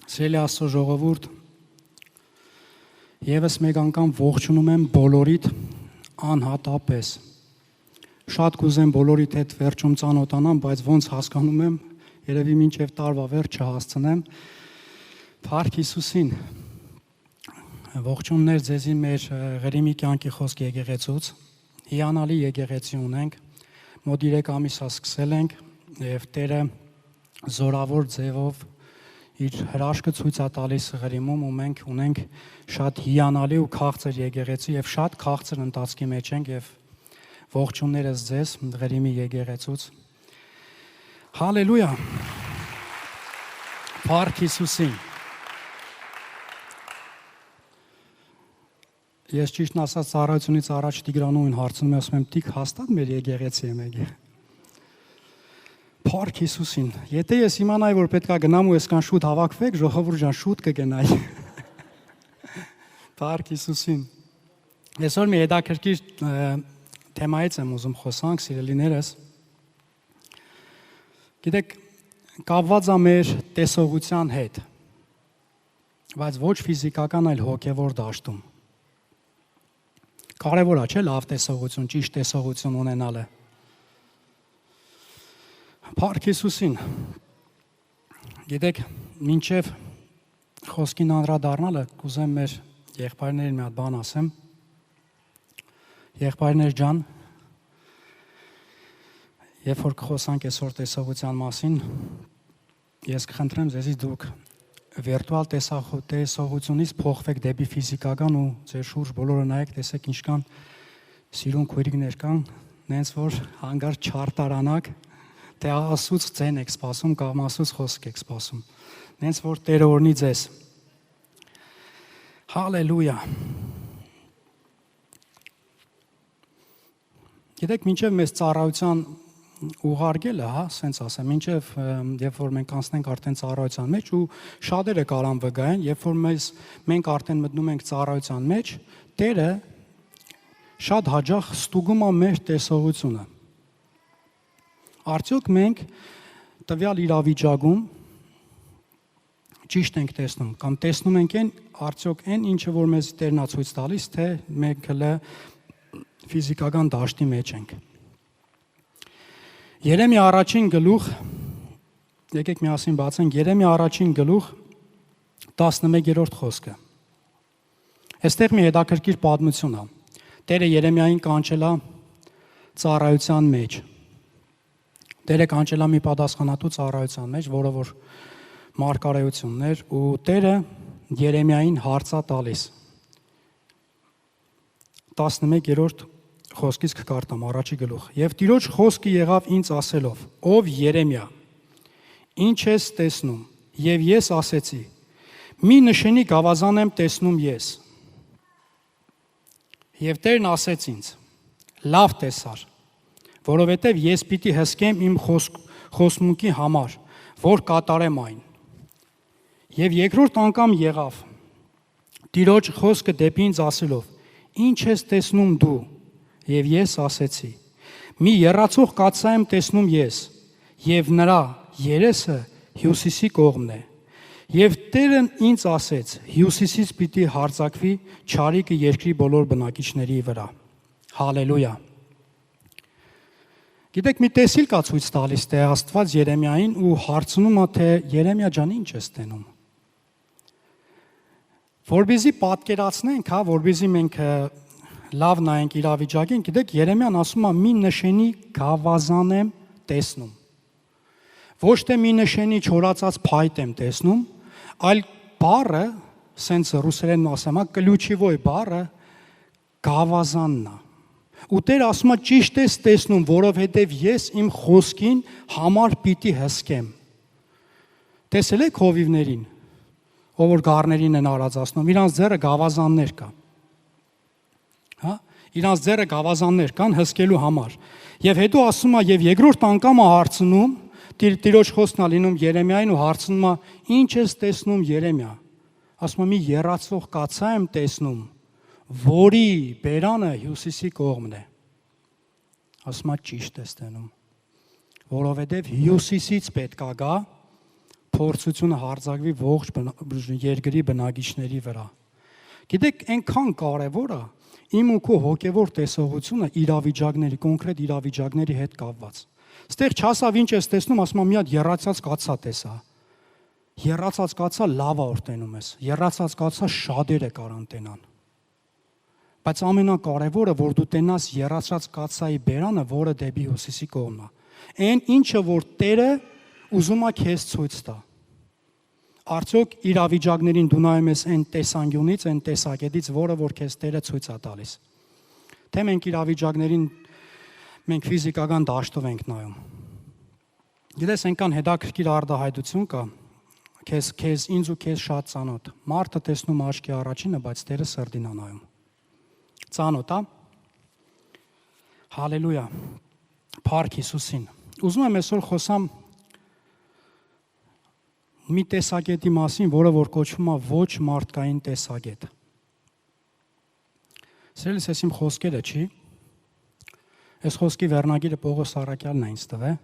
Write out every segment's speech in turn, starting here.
Սիրելի Աստծո ժողովուրդ, եւս մեկ անգամ ողջունում եմ բոլորիդ անհատապես։ Շատ կուզեմ բոլորիդ հետ վերջում ծանոթանամ, բայց ոնց հասկանում եմ, երևի մինչև տարվա վերջը հասցնեմ։ Փառք Հիսուսին։ Ողջուններ ձեզի մեր Ղրիմի կյանքի խոսք եկեղեցուց։ Հիանալի եկեղեցի ունենք։ Մոտ 3 ամիս սկսել ենք եւ Տերը զորավոր ձևով իր հրաշքը ցույց է տալիս Ղրիմում ու մենք ունենք շատ հիանալի ու քաղցր եկեղեցի եւ շատ քաղցր ընթացքի մեջ ենք եւ ողջուններս ձեզ Ղրիմի եկեղեցուց։ Հալելույա։ Փառք Հիսուսին։ Ես ճիշտն ասած ծառայությունից առաջ Տիգրանովին հարցնում եմ, ասում եմ՝ «Տիկ, հաստատ մեր եկեղեցի եմ եկել»։ Փառք Հիսուսին։ Եթե ես իմանայի, որ պետք է գնամ ու այսքան շուտ հավաքվեք, ժողովուրդ ջան, շուտ կգնայի։ Փառք Հիսուսին։ Այսօր մի հետաքրքիր թեմայից եմ ուզում խոսանք, սիրելիներս։ Գիտեք, կապված է մեր տեսողության հետ, բայց ոչ ֆիզիկական, այլ հոգևոր դաշտում։ Կարևոր է, չէ՞, լավ տեսողություն, ճիշտ տեսողություն ունենալը։ Փառք Հիսուսին։ Գիտեք, մինչև խոսքին անդրադառնալը կուզեմ մեր եղբայրներին մի հատ բան ասեմ։ Եղբայրներ ջան, երբ որ կխոսանք այսօր տեսողության մասին, ես կխնդրեմ ձեզից դուք վիրտուալ տեսողությունից փոխվեք դեպի ֆիզիկական ու ձեր շուրջ բոլորը նայեք, տեսեք ինչքան սիրուն քույրիկներ կան, նենց որ հանգարց չարտարանաք, թե Աստծուց ձեն եք սպասում կամ Աստծուց խոսք եք սպասում։ Նենց որ Տերը օրհնի ձեզ։ Հալելույա։ Գիտեք, մինչև մեզ ծառայության ուղարկելը, սենց ասեմ, մինչև երբ որ մենք անցնենք արդեն ծառայության մեջ ու շատերը կարան վգային, երբ որ մենք արդեն մտնում ենք ծառայության մեջ, Տերը շատ հաճախ ստուգում է մեր տեսողությունը։ Արդյոք մենք տվյալ իրավիճակում ճիշտ ենք տեսնում կամ տեսնում ենք արդյոք այն ինչը որ մեզ Տերն է ցույց տալիս, թե մենք հələ ֆիզիկական դաշտի մեջ ենք։ Երեմիա առաջին գլուխ, եկեք միասին բացենք, Երեմիա առաջին գլուխ 11-րդ խոսքը։ Այստեղ մի հետաքրքիր պատմություն է։ Տերը Երեմիային կանչել է ծառայության մեջ։ Տերը կանչել է մի պատասխանատու ծառայության մեջ, որը որ մարգարեություններ ու Տերը Երեմիային հարց է տալիս։ 11-րդ խոսքից կկարտամ առաջի գլուխ։ Եվ Տիրոջ խոսքը եղավ ինձ ասելով. «Ով Երեմիա, ինչ ես տեսնում»։ Եվ ես ասեցի. «Մի նշանի գավազան եմ տեսնում ես»։ Եվ Տերն ասեց ինձ. «Լավ տեսար, որովհետև ես պիտի հսկեմ իմ խոսմունքի համար, որ կատարեմ այն»։ Եվ երկրորդ անգամ եղավ Տիրոջ խոսքը դեպի ինձ ասելով. «Ինչ ես տեսնում դու»։ Եվ ես ասեցի. «Մի եռացող կաթսա եմ տեսնում ես, եւ նրա երեսը հյուսիսի կողմն է»։ Եվ Տերն ինձ ասեց. «Հյուսիսից պիտի հարձակվի չարիքը երկրի բոլոր բնակիչների վրա»։ Հալելույա։ Գիտեք, մի տեսիլ կա ցույց տալիս թե Աստված Երեմիային ու հարցնում է, թե Երեմիա ջան, ինչ ես տենում։ Որբիզի պատկերացնենք, որբիզի մենք լավ նայենք իրավիճակին, գիտեք, Երեմիան ասում է մի նշանի գավազան եմ տեսնում։ Ոչ թե մի նշանի չորացած փայտ եմ տեսնում, այլ բառը, սենց ռուսերենն ասեմ, կլյուչիվոյ բառը գավազանն է։ Ու Տերը ասում է ճիշտ ես տեսնում, որովհետև ես իմ խոսքին համար պիտի հսկեմ։ Տեսել եք հովիվներին, ով որ գառներին են արածացնում, իրանց ձեռը գավազաններ կա։ Իրանց ձեռը գավազաններ կան հսկելու համար։ Եվ հետո ասում է, եւ երկրորդ անգամ է հարցնում, Տիրոջ խոսքն է լինում Երեմիային ու հարցնում է. «Ինչ ես տեսնում Երեմիա»։ Ասում է մի եռացող կաթսա եմ տեսնում, որի բերանը հյուսիսի կողմն է։ Ասում է ճիշտ ես տենում, որովհետև հյուսիսից պետք է գա փորձությունը հարձակվի ողջ երկրի բնակիչների վրա։ Գիտեք, այնքան կարևոր է իմ ու քո հոգևոր տեսողությունը իրավիճակների, կոնկրետ իրավիճակների հետ կապված։ Ստեղ չասավ ինչ ես տեսնում, ասում եմ մի հատ երացած կացա տեսա։ Երացած կացա լավ է որ տենում ես։ Երացած կացա շատերը կարան տենան։ Բայց ամենակարևորը, որ դու տենաս երացած կացայի բերանը, որը դեպի հյուսիսի կողմն է։ Այն ինչը որ Տերը ուզում է քեզ ցույց տա։ Արդյոք իրավիճակներին դու նայում ես այն տեսանկյունից, այն տեսակետից, որը որ քեզ Տերը ցույց է տալիս։ Թե մենք իրավիճակներին մենք ֆիզիկական դաշտով ենք նայում։ Գիտես, այնքան հետաքրքիր արտահայտություն կա, քեզ ինձ ու քեզ շատ ծանոթ։ Մարդը տեսնում աչքի առաջինը, բայց Տերը սրտին է նայում։ Ծանոթ է։ Հալելույա։ Փառք Հիսուսին։ Ուզում եմ այսօր խոսամ մի տեսակետի մասին, որը որ կոչվում է ոչ մարդկային տեսակետ։ Սիրելիս, ես իմ խոսքերը չի։ Այս խոսքի վերնագիրը Պողոս Առաքյալն է ինձ տվել։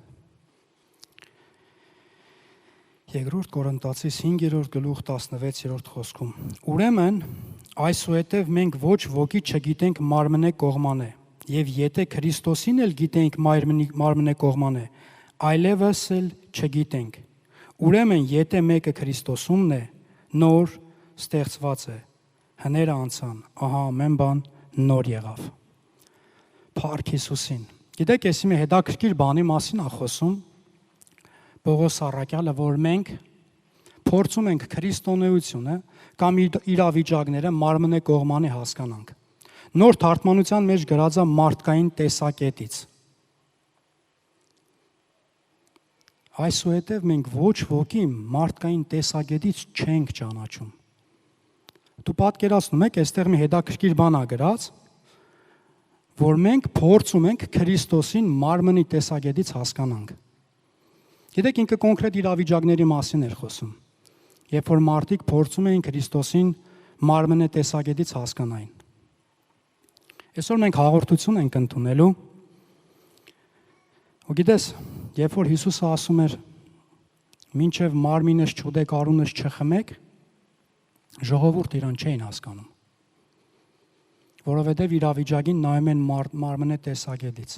Երկրորդ Կորինթացիս 5-րդ գլուխ 16-րդ խոսքում։ Ուրեմն այսուհետև մենք ոչ ոքի չգիտենք մարմնե կողմանե, եւ եթե Քրիստոսին էլ գիտենք մարմնե կողմանե, այլևս էլ չգիտենք։ Ուրեմն եթե մեկը Քրիստոսումն է, նոր ստեղծված է, հները անցան, ահա ամեն բան նոր եղավ։ Փառք Հիսուսին։ Գիտեք, ես մի հետաքրքիր բանի մասին եմ խոսում, Պողոս Առաքյալը, որ մենք փորձում ենք քրիստոնեությունը կամ իրավիճակները մարմնե կողմանի հասկանանք։ Նոր թարգմանության մեջ գրած է մարդկային տեսակետից։ Այսուհետև մենք ոչ ոքի մարդկային տեսակետից չենք ճանաչում։ Դու պատկերացնում եք, այստեղ մի հետաքրքիր բան ա գրած, որ մենք փորձում ենք Քրիստոսին մարմնի տեսակետից հասկանանք։ Գիտեք, ինքը կոնկրետ իրավիճակների մասին էր խոսում, երբ որ մարդիկ փորձում էին Քրիստոսին մարմնի տեսակետից հասկանային։ Այսօր մենք հաղորդություն ենք ընդունելու։ Ու գիտես, երբ որ Հիսուսը ասում էր. «Մինչև մարմինս չուտեք, արունս չխմեք», ժողովուրդը իրան չէին հասկանում։ Որովհետև իրավիճակին նայում են մարմնի տեսակետից։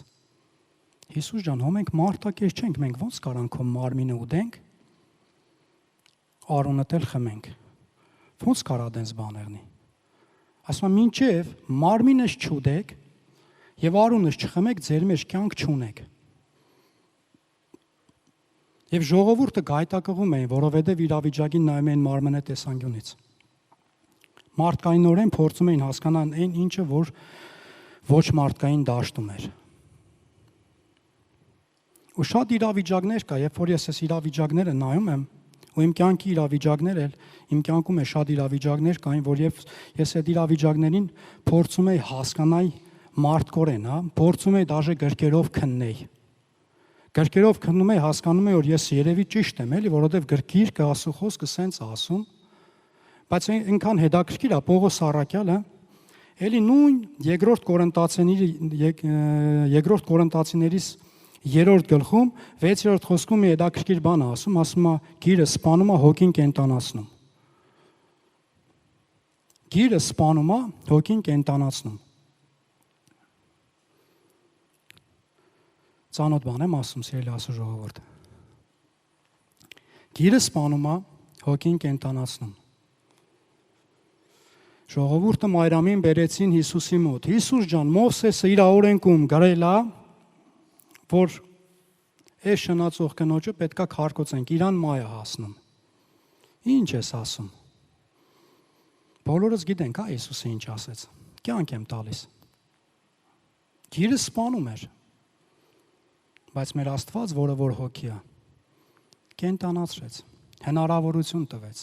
Հիսուս ջան, հո մենք մարդակեր չենք, մենք ո՞նց կարանք քո մարմինը ուտենք, արունը էլ խմենք։ Ո՞նց կարա դենց բաներնի։ Ասում եմ, մինչև մարմինս չուտեք եւ արունս չխմեք, ձեր մեջ կյանք չունեք։ Եվ ժողովուրդը գայթակղում էին, որովհետև իրավիճակին նայում էին մարմնի տեսանկյունից։ Մարդկայինորեն փորձում էին հասկանալ այն ինչը, որ ոչ մարդկային դաշտում էր։ Ու շատ իրավիճակներ կա, երբ որ ես այս իրավիճակները նայում եմ, ու իմ կյանքի իրավիճակները, իմ կյանքում է շատ իրավիճակներ կային, որ ես այդ իրավիճակներին փորձում եի հասկանալ մարդկորեն, փորձում եի դաժե գրքերով քննել։ Գրքերով քննում եի, հասկանում եի, որ ես երևի ճիշտ եմ, էլի, որովհետև գրքիրքը ասու խոսքը սենց ասում, բայց այնքան հետաքրքիր է Պողոս Առաքյալը, էլի նույն երկրորդ Կորինթացիներից 3-րդ գլխում 6-րդ խոսքում մի հետաքրքիր բան ասում է գիրը սպանում է, հոգին կենտանացնում։ Գիրը սպանում է, հոգին կենտանացնում։ Ծանոթ բան եմ ասում, սիրելի Աստծո ժողովուրդ։ Գիրը սպանում է, հոգին կենտանացնում։ Ժողովուրդը Մարիամին բերեցին Հիսուսի մոտ։ Հիսուս ջան, Մովսեսը իր օրենքում գրել է, որ այս շնացող կնոջը պետքա քարկոծենք, իրան մայ է հասնում։ Ինչ ես ասում։ Բոլորս գիտենք, Հիսուսը ինչ ասեց։ Կյանք եմ տալիս։ Գիրը սպանում էր։ Բայց մեր Աստված, որը որ հոգի է, կենտանացրեց, հնարավորություն տվեց։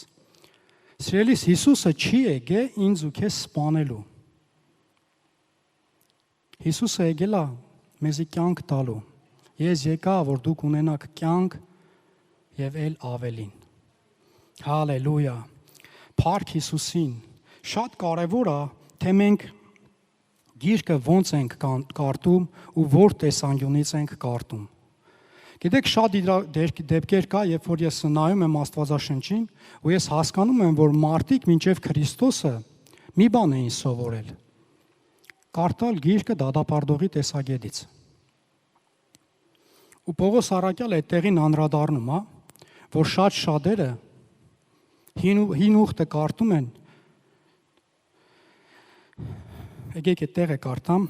Սիրելիս, Հիսուսը չի եկել ինձ ու քեզ սպանելու։ Հիսուսը եկել է մեզի կյանք տալու։ Ես եկա, որ դուք ունենաք կյանք եւ էլ ավելին։ Հալելույա։ Փառք Հիսուսին։ Շատ կարևոր է, թե մենք գիրքը ոնց ենք կարդում ու որ տեսանկյունից ենք կարդում։ Գիտեք, շատ դեպքեր կա, երբ որ ես նայում եմ Աստվածաշնչին, ու ես հասկանում եմ, որ մարդիկ մինչև Քրիստոսը մի բան էին սովորել. կարդալ գիրքը դատապարտողի տեսակետից։ Ու Պողոս առաքյալը այդ տեղին անդրադառնում է, որ շատ շատերը հին ուխտը կարդում են։ Եկեք այդ տեղը կարդամ։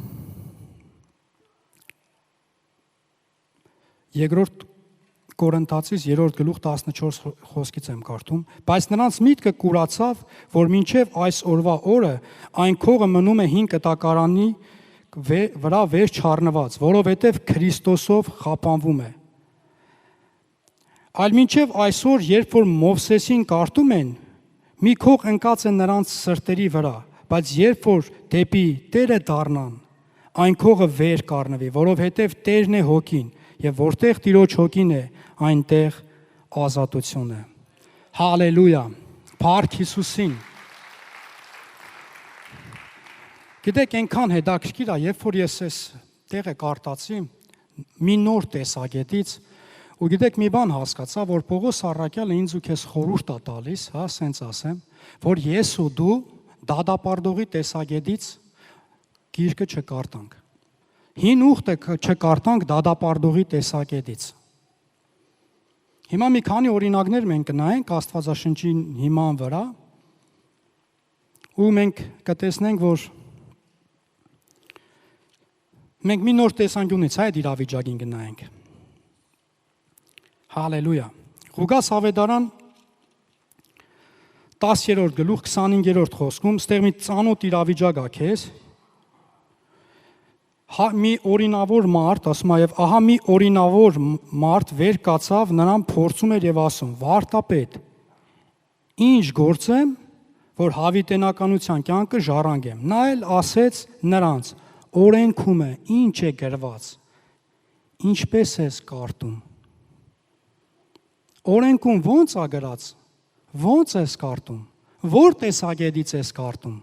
Երկրորդ Կորինթացիս 3-րդ գլուխ 14 խոսքից եմ կարդում, բայց նրանց միտքը կուրացավ, որ մինչև այս օրվա օրը այն քողը մնում է հին կտակարանի վրա վեր չառնված, որովհետև Քրիստոսով խապանվում է։ Այլ մինչև այսօր, երբ որ Մովսեսին կարդում են, մի քող ընկած է նրանց սրտերի վրա, բայց երբ որ դեպի Տերը դառնան, այն քողը վեր կառնվի, որովհետև Տերն է հոգին, եւ որտեղ Տիրոջ հոգին է, այնտեղ ազատություն է։ Հալելույա։ Փառք Հիսուսին։ Գիտեք, այնքան հետաքրքիր է, երբ որ ես այս տեղը կարդացի մի նոր տեսակետից, ու գիտեք, մի բան հասկացա, որ Պողոս առաքյալը ինձ ու քեզ խորհուրդ է տալիս, սենց ասեմ, որ ես ու դու դատապարտողի տեսակետից գիրքը չկարդանք։ Հին ուխտը չկարդանք դատապարտողի տեսակետից։ Հիմա մի քանի օրինակներ մենք կնայենք Աստվածաշնչի հիման վրա, ու մենք կտեսնենք, որ մենք մի նոր տեսանկյունից այդ իրավիճակին կնայենք։ Հալելույա։ Ղուկաս Ավետարան 10-րդ գլուխ 25-րդ խոսքում, ստեղ մի ծանոթ իրավիճակ է քեզ։ Մի օրինավոր մարդ, ասում է, եւ ահա մի օրինավոր մարդ վեր կացավ, նրան փորձում էր եւ ասում. «Վարդապետ, ինչ գործեմ, որ հավիտենականության կյանքը ժառանգեմ»։ Նա էլ ասեց նրանց. «Օրենքում է, ինչ է գրված, ինչպես ես կարդում»։ Օրենքում ո՞նց է գրած, ո՞նց ես կարդում, ո՞ր տեսակետից ես կարդում։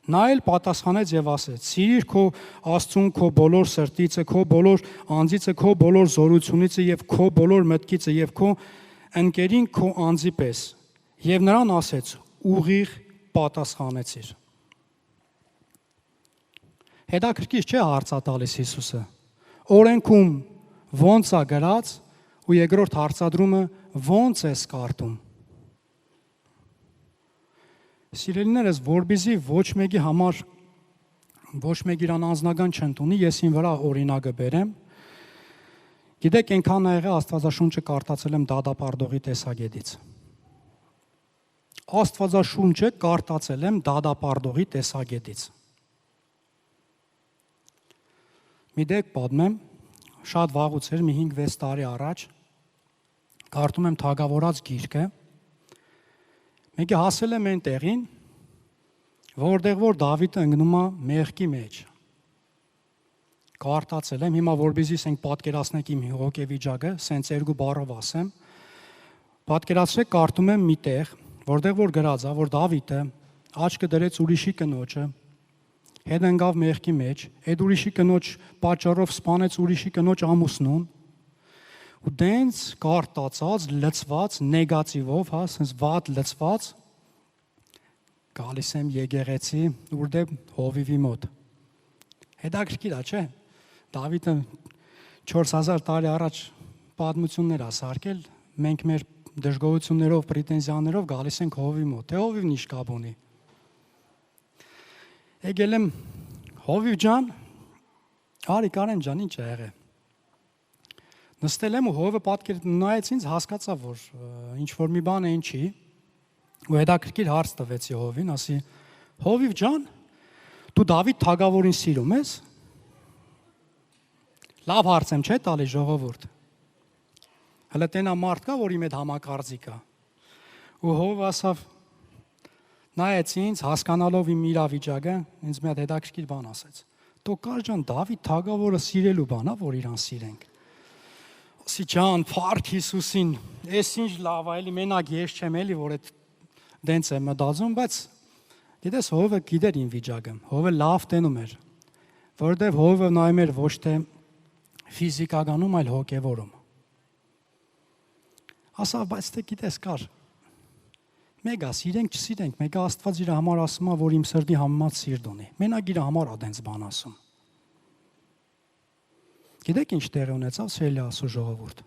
Նա էլ պատասխանեց եւ ասեց. «Սիրիր քո Աստծուն քո բոլոր սրտիցը, քո բոլոր անձիցը, քո բոլոր զորությունիցը եւ քո բոլոր մտքիցը եւ քո ընկերին քո անձի պես»։ Եվ նրան ասեց. «Ուղիղ պատասխանեցիր»։ Հետաքրքիր չէ հարցա տալիս Հիսուսը։ Օրենքում ո՞նց է գրած, ու երկրորդ հարցադրումը ո՞նց ես կարդում։ Սիրելիներս, որբիզի ոչ մեկի համար ոչ մեկ իրան անձնական չընդունի, ես ին վրա օրինակը բերեմ։ Գիտեք, այնքան ա եղել Աստվածաշունչը կարդացել եմ դատապարտողի տեսակետից։ Աստվածաշունչը կարդացել եմ դատապարտողի տեսակետից։ Մի դեպք պատմեմ, շատ վաղուց էր, մի 5-6 տարի առաջ, կարդում եմ Թագավորաց գիրքը։ Մեկը հասել եմ այն տեղին, որտեղ որ Դավիթը ընկնում է մեղքի մեջ։ Կարդացել եմ, հիմա որբիզի ասենք պատկերացնեք իմ հոգեվիճակը, սենց երկու բառով ասեմ։ Պատկերացրեք, կարդում եմ մի տեղ, որտեղ որ գրած է, որ Դավիթը աչքը դրեց ուրիշի կնոջը, հետ ընկավ մեղքի մեջ, այդ ուրիշի կնոջ պատճառով սպանեց ուրիշի կնոջ ամուսնուն, ու դենց կարդացած, լցված, նեգատիվով, սենց վատ լցված, գալիս եմ եկեղեցի, ուր Հովիվի մոտ։ Հետաքրքիր է, չէ՞։ Դավիթը 4000 տարի առաջ պատմություններ է սարքել, մենք մեր դժգոհություններով, պրետենզիաներով գալիս ենք Հովիվի մոտ։ Թե Հովիվն ինչ կապ ունի։ Եկել եմ Հովիվ ջան, արի Կարեն ջան, ինչ է եղել։ Նստել եմ ու Հովը պատկեր նայեց ինձ, հասկացա, որ ինչ որ մի բան է ինչի, ու հետաքրքիր հարց տվեցի Հովին, ասի. Հովիվ ջան, դու Դավիթ թագավորին սիրում ես։ Լավ հարց եմ, չէ՞ տալի ժողովուրդ։ Հələ տենա մարդ կա, որի հետ համակարծիք կա։ Ու Հովը ասավ, նայեց ինձ, հասկանալով իմ իրավիճակը, ինձ մի հատ հետաքրքիր բան ասեց։ Տոկար ջան, Դավիթ թագավորը սիրելու բան է, որ իրան սիրենք։ Ասի ջան, փառք Հիսուսին, ես ինչ լավ է, էլի մենակ ես չեմ էլի, որ այդ դենց եմ մտածում, բայց գիտես Հովը գիտեր իմ վիճակը, Հովը լավ տենում էր, որովհետև Հովը նայում էր ոչ թե ֆիզիկականում, այլ հոգևորում։ Ասա, բայց թե գիտես կար։ Մեգա սիրենք, չսիրենք, մեգա Աստված իր համար ասում է, որ իմ սրտի համեմատ սիրտ ունի։ Մենակ իր համար ադենց բան ասում։ Գիտեք ինչ տեղի ունեցավ Սիրելի Աստծո ժողովուրդ։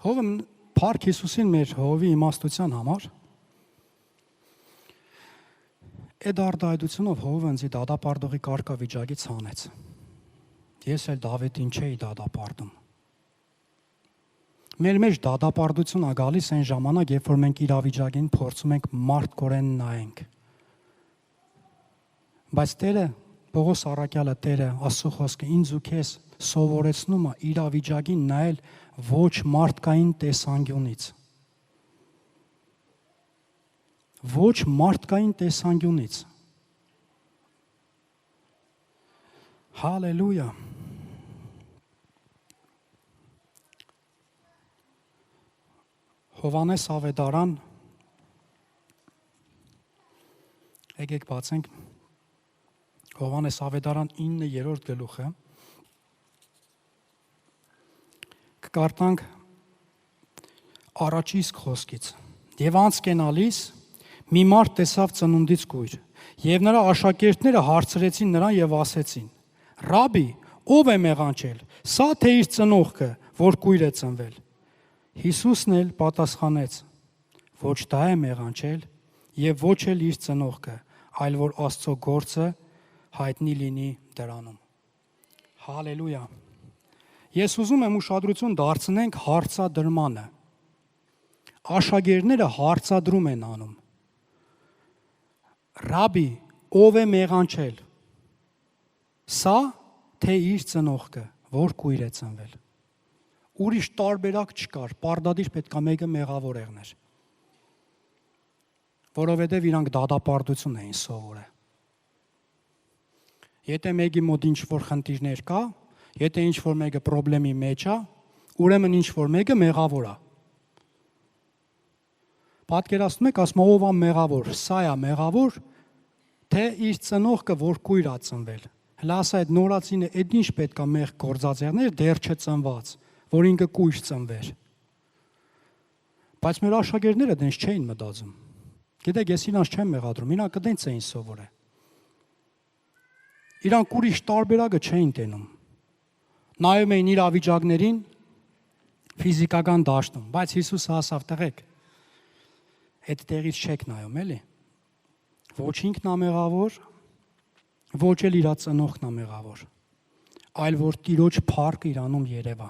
Հովը Փառք Հիսուսին մեր հովի իմաստության համար։ Այդ արդայդությունով հովը ինձ դատապարտողի կարգավիճակից հանեց։ Ես էլ Դավիթին չէի դատապարտում։ Մեր մեջ դատապարտություն է գալիս այն ժամանակ, երբ որ մենք իրավիճակին փորձում ենք մարդկորեն նայենք։ Բայց Տերը, Պողոս առաքյալը Տերը, Աստծո խոսքը ինձ ու քեզ սովորեցնում է իրավիճակին նայել ոչ մարդկային տեսանկյունից։ Ոչ մարդկային տեսանկյունից։ Հալելույա։ Հովանես Ավետարան, եկեք բացենք Հովանես Ավետարան 9-րդ գլուխը, կկարտանք առաջին խոսքից։ Եվ անցկենալիս մի մարդ տեսավ ծնունդից կույր, եւ նրա աշակերտները հարցրեցին նրան եւ ասեցին. «Ռաբի, ով է մեղանչել, սա թե իր ծնողքը, որ կույր է ծնվել»։ Հիսուսն էլ պատասխանեց. «Ոչ դա է մեղանչել եւ ոչ էլ իր ծնողքը, այլ որ Աստծո գործը հայտնի լինի դրանում»։ Հալելույա։ Ես ուզում եմ ուշադրություն դարձնենք հարցադրմանը։ Աշակերտները հարցադրում են անում. Ռաբի, ով է մեղանչել, սա թե իր ծնողքը, որ կույր է ծնվել։ Ուրիշ տարբերակ չկար, պարտադիր պետք է մեկը մեղավոր եղներ։ Որովհետև իրանք դատապարտություն էին սովորել։ Եթե մեկի մոտ ինչ-որ խնդիրներ կա, եթե ինչ-որ մեկը պրոբլեմի մեջ է, ուրեմն ինչ-որ մեկը մեղավոր է։ Պատկերացնում եք, ասում ով է մեղավոր, սա է մեղավոր, թե իր ծնողքը, որ կույր է ծնվել։ Հլա ասա այդ նորածինը, այդ ինչ պետք է մեղ գործած եղներ, դեռ չծնված, որ ինքը կույր ծնվեր։ Բայց մեր աշակերտները դենց չէին մտածում։ Գիտեք, ես իրանց չեմ մեղադրում, իրանք դենց էին սովորել։ Իրանք ուրիշ տարբերակը չէին տենում։ Նայում էին իրավիճակներին ֆիզիկական դաշտում, բայց Հիսուսը ասավ տղեկ, այդ տեղից չեք նայում, էլի։ Ոչ ինքն է մեղավոր, ոչ էլ իր ծնողքն է մեղավոր, այլ որ Տիրոջ փառքը իրանում երևա։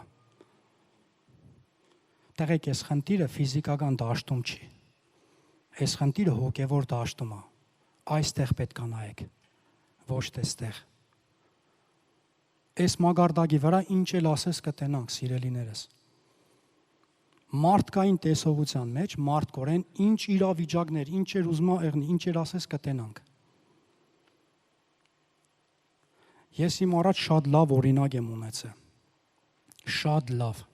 Տղեկ, այս խնդիրը ֆիզիկական դաշտում չի։ Այս խնդիրը հոգևոր դաշտում է։ Այստեղ պետք է նայեք, ոչ թե ստեղ։ Այս մագարտակի վրա ինչ էլ ասես կտենանք, սիրելիներս։ Մարդկային տեսողության մեջ մարդկորեն ինչ իրավիճակներ, ինչ էր ուզում եղնի, ինչ էր ասես կտենանք։ Ես իմ առաջ շատ լավ օրինակ եմ ունեցել։ Շատ լավ։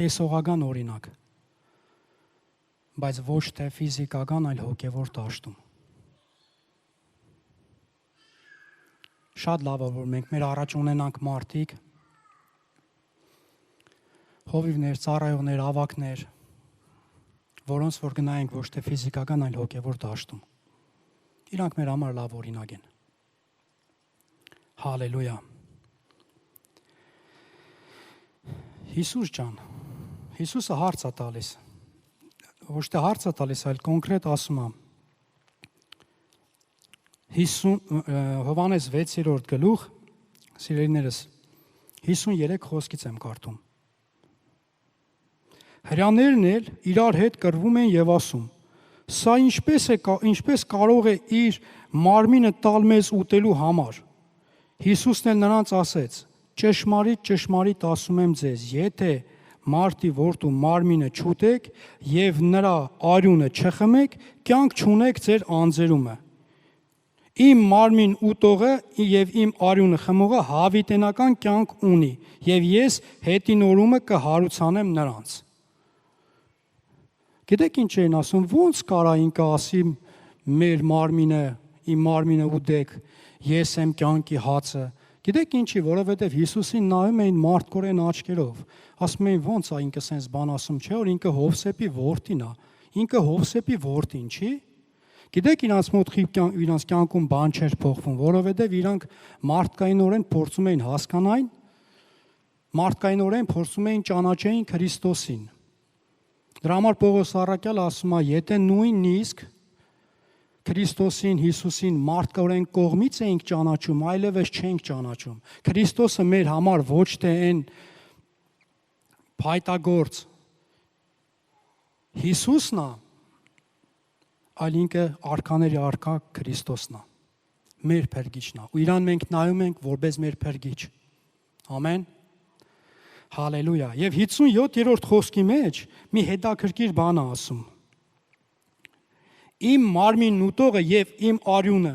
Տեսողական օրինակ, բայց ոչ թե ֆիզիկական, այլ հոգևոր դաշտում։ Շատ լավ է, որ մենք մեր առաջ ունենանք մարդիկ, հովիվներ, ծառայողներ, ավակներ, որոնց որ գնայինք ոչ թե ֆիզիկական, այլ հոգևոր դաշտում։ Իրանք մեր համար լավ օրինակ են։ Հալելույա։ Հիսուս ջան, Հիսուսը հարց է տալիս, ոչ թե հարց է տալիս, այլ կոնկրետ ասում է, Հովանես 6-րդ գլուխ, սիրելիներս, 53 խոսքից եմ կարդում։ Հրյաներն էլ իրար հետ կռվում են եւ ասում. Սա ինչպես կարող է իր մարմինը տալ մեզ ուտելու համար։ Հիսուսն էլ նրանց ասեց. ճշմարիտ, ճշմարիտ ասում եմ ձեզ, եթե մարդի որդու մարմինը չուտեք եւ նրա արյունը չխմեք, կյանք չունեք ձեր անձերումը։ Իմ մարմին ուտողը եւ իմ արյունը խմողը հավիտենական կյանք ունի եւ ես հետինորումը կհարուցանեմ նրանց։ Գիտեք ինչ էին ասում, ոնց կարա ինքը ասի մեր մարմինը, իմ մարմինը ուտեք, ես եմ կյանքի հացը, Գիտեք ինչի, որովհետև Հիսուսին նայում էին մարդկորեն աչքերով։ Ասում էին ո՞նց է ինքը sense բան ասում, չէ՞ որ ինքը Հովսեփի որդին է։ Ինքը Հովսեփի որդին չի։ Գիտեք իրանց մոտ իրանց կյանքում բան չէր փոխվում, որովհետև իրանք մարդկայինորեն փորձում էին հասկանալ, մարդկայինորեն փորձում էին ճանաչեին Քրիստոսին։ Դրա համար Պողոս առաքյալը ասում է, եթե նույնիսկ Քրիստոսին, Հիսուսին մարդկորեն կողմից էինք ճանաչում, այլևս չենք ճանաչում։ Քրիստոսը մեր համար ոչ թե այն փայտագործ Հիսուսն է, այլ ինքը արքաների արքա Քրիստոսն է, մեր փրկիչն է։ Ու իրան մենք նայում ենք որպես մեր փրկիչ։ Ամեն։ Հալելույա։ Եվ 57-րդ խոսքի մեջ մի հետաքրքիր բան է ասում։ Իմ մարմինն ուտողը եւ իմ արյունը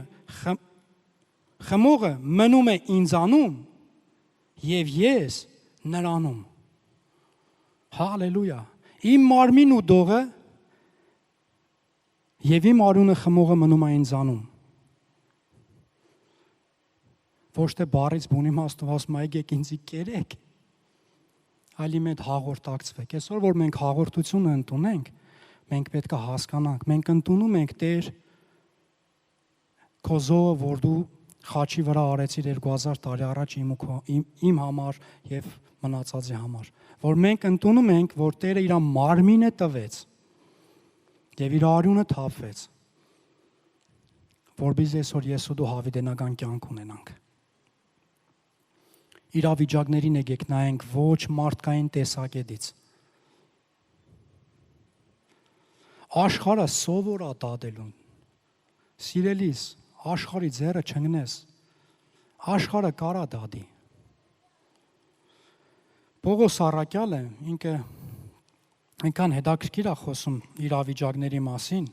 խմողը մնում է ինձանում եւ ես նրանում։ Հալելույա։ Իմ մարմինն ուտողը եւ իմ արյունը խմողը մնում է ինձանում։ Ոչ թե բարից բուն իմաստով ասում եկեք ինձի կերեք, այլ իմ հետ հաղորդակցվեք։ Այսօր որ մենք հաղորդությունը ընդունենք, մենք պետք է հասկանանք, մենք ընդունում ենք Տեր քո զոհը, որ դու խաչի վրա արեցիր 2000 տարի առաջ իմ համար եւ մնացածի համար, որ մենք ընդունում ենք, որ Տերը իր մարմինը տվեց եւ իր արյունը թափվեց, որբիզ այսօր ես ու դու հավիտենական կյանք ունենանք։ Իրավիճակներին եկեք նայենք ոչ մարդկային տեսակետից։ Աշխարհը սովոր է դադելուն։ Սիրելիս, աշխարհի ձեռը չընկնես։ Աշխարհը կարա դադի։ Պողոս առաքյալը ինքը այնքան հետաքրքիր է խոսում իրավիճակների մասին։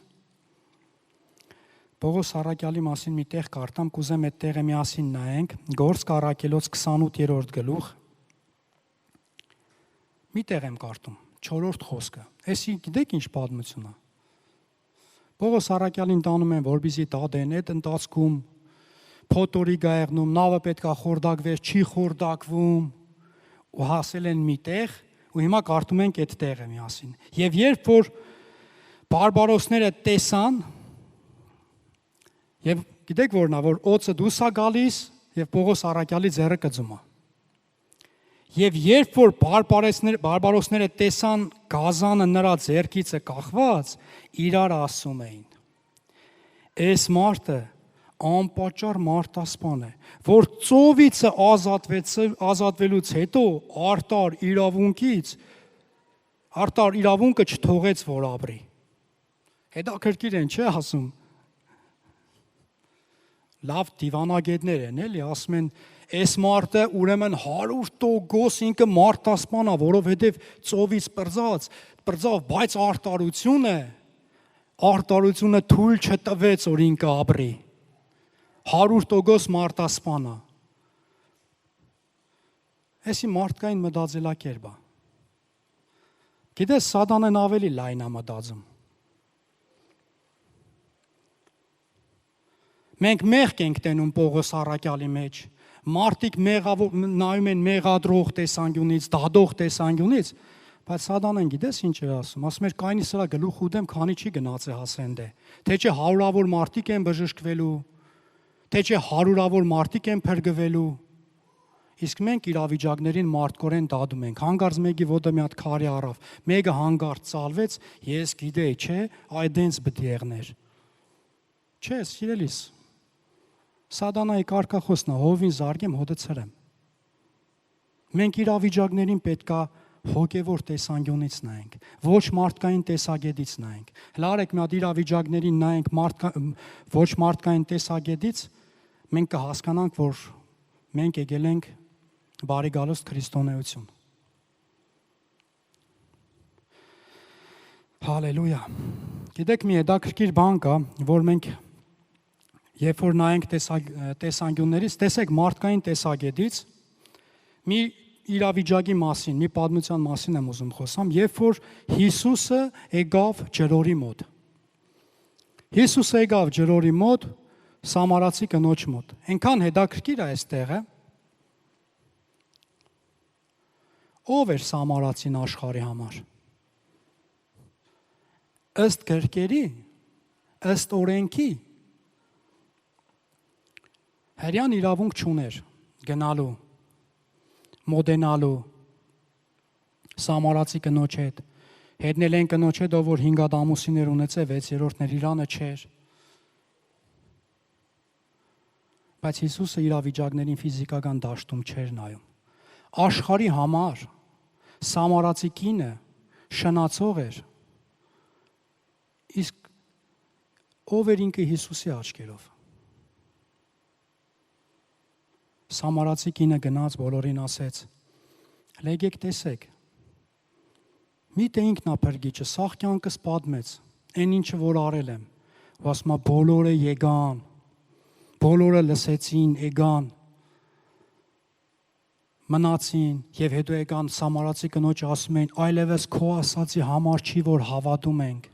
Պողոս առաքյալի մասին մի տեղ կարդամ, կուզեմ այդ տեղը միասին նայենք, Գործք առաքելոց 28-րդ գլուխ։ Մի տեղ եմ կարդում, 4-րդ խոսքը։ Էսի գիտեք ինչ պատմություն է։ Պողոս առաքյալին տանում են, որպեսզի դադեն, այդ ընթացքում փոթորի գայղնում, նավը պետքա խորդակվեր, չի խորդակվում, ու հասել են մի տեղ, ու հիմա կարդում ենք այդ տեղը միասին։ Եվ երբ որ բարբարոսները տեսան, եւ գիտեք որն է, որ օծը դուրս է գալիս եւ Պողոս առաքյալի ձեռը կծում է։ Եվ երբ որ բարբարոսները տեսան գազանը նրա ձեռքից կախված, իրար ասում էին. Այս մարդը անպատճառ մարտասպան է, որ ծովիցը ազատվելուց հետո արտար իրավունքը չթողեց, որ ապրի։ Հետաքրքիր են, չէ՞ ասում։ Լավ դիվանագետներ են, էլի, ասում են, այս մարդը ուրեմն 100% ինքը մարտասպան է, որովհետև ծովից պրծավ, բայց արտարությունը թույլ չտվեց, որ ինքը ապրի։ 100% մարտասպան է։ Էսի մարդկային մտածելակերպ է։ Գիտես, Սատանան ավելի լայն է մտածում։ Մենք մեղք ենք տենում Պողոս առաքյալի մեջ։ Մարդիկ նայում են մեղադրող տեսանկյունից, դադող տեսանկյունից, բայց Սատանան գիտես ինչ է ասում։ Ասում է Կայնի սրա գլուխ ուդեմ, քանի չի գնաց է հասենդ է։ Թե չէ հարյուրավոր մարդիկ են բժշկվելու, թե չէ հարյուրավոր մարդիկ են փրկվելու։ Իսկ մենք իրավիճակներին մարդկորեն դադում ենք։ Հանկարծ մեկի ոտը մի հատ քարի առավ, մեկը հանկարծ ծալվեց, ես գիտեի, չէ, այդենց պետք է եղներ։ Չէ, սիրելիս։ Սատանայի կարգախոսն է, հովին զարգեմ, հոտը ցրեմ։ Մենք իրավիճակներին պետքա հոգևոր տեսանկյունից նայենք, ոչ մարդկային տեսակետից նայենք։ Հլարեք մի հատ իրավիճակներին նայենք ոչ մարդկային տեսակետից, մենք կհասկանանք, որ մենք եկել ենք բարեգալուստ քրիստոնեություն։ Հալելույա։ Գիտեք մի հետաքրքիր բան կա, որ մենք երբ որ նայենք տեսանկյուններից, տեսեք մարդկային տեսակետից մի իրավիճակի մասին, մի պատմության մասին եմ ուզում խոսամ, երբ որ Հիսուսը եկավ ջրորի մոտ։ Հիսուսը եկավ ջրորի մոտ, Սամարացի կնոջ մոտ։ Այնքան հետաքրքիր է այս տեղը, Ո՞վ էր սամարացին աշխարհի համար։ Ըստ գրքերի, ըստ օրենքի հрьян իրավունք չուներ գնալու, մոդենալու սամարացի կնոջ հետ, հետնել են կնոջ հետ, ով որ 5 ամուսիններ ունեցել, 6-րդն էր Իրանը չէր։ Բայց Հիսուսը իրավիճակներին ֆիզիկական դաշտում չէր նայում։ Աշխարհի համար սամարացի կինը շնացող էր։ Իսկ ով էր ինքը Հիսուսի աչքերով։ Սամարացի կինը գնաց բոլորին ասեց. «Լեգեք տեսեք, միթե ինքն է փրկիչը, սաղ կյանքս պատմեց, այն ինչը որ արել եմ»։ Ու ասում է բոլորը եկան, բոլորը լսեցին, եկան, մնացին եւ հետո եկան սամարացի կնոջ ասում են այլևս քո ասացի համար չի որ հավատում ենք,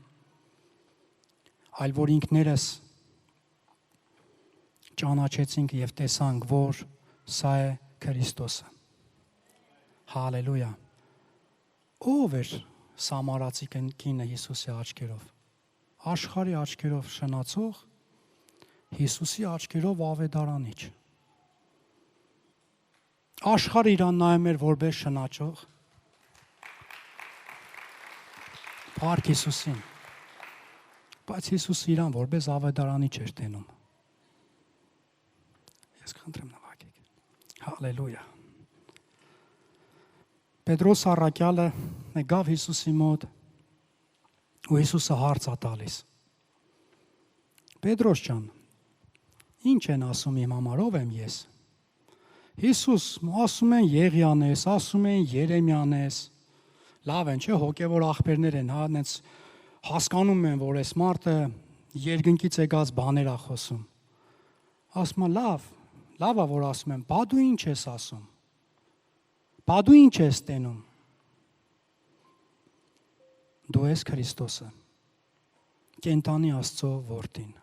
այլ որ ինքներս ճանաչեցինք եւ տեսանք, որ սա է Քրիստոսը։ Հալելույա։ Ո՞վ էր սամարացի կինը Հիսուսի աչքերով։ Աշխարհի աչքերով շնացող, Հիսուսի աչքերով ավետարանիչ։ Աշխարհը իրան նայում էր որպես շնաչող։ Փառք Հիսուսին։ Բայց Հիսուսը իրան որպես ավետարանիչ էր տենում։ Ես խնդրեմ նվագեք։ Հալելույա։ Պետրոս առաքյալը եկավ Հիսուսի մոտ ու Հիսուսը հարց ա տալիս. Պետրոս ջան, ինչ են ասում իմ համար, ով եմ ես։ Հիսուս ասում են Եղիան ես, ասում են Երեմիան ես։ Լավ են, չէ, հոգևոր աղբերներ են, հա, նենց հասկանում են, որ այս մարդը երկնքից եկած բաներ ա խոսում։ Ասում է լավ ա որ ասում են, բա դու ինչ ես ասում։ Բա դու ինչ ես տենում։ Դու ես Քրիստոսը, կենտանի Աստծո որդին։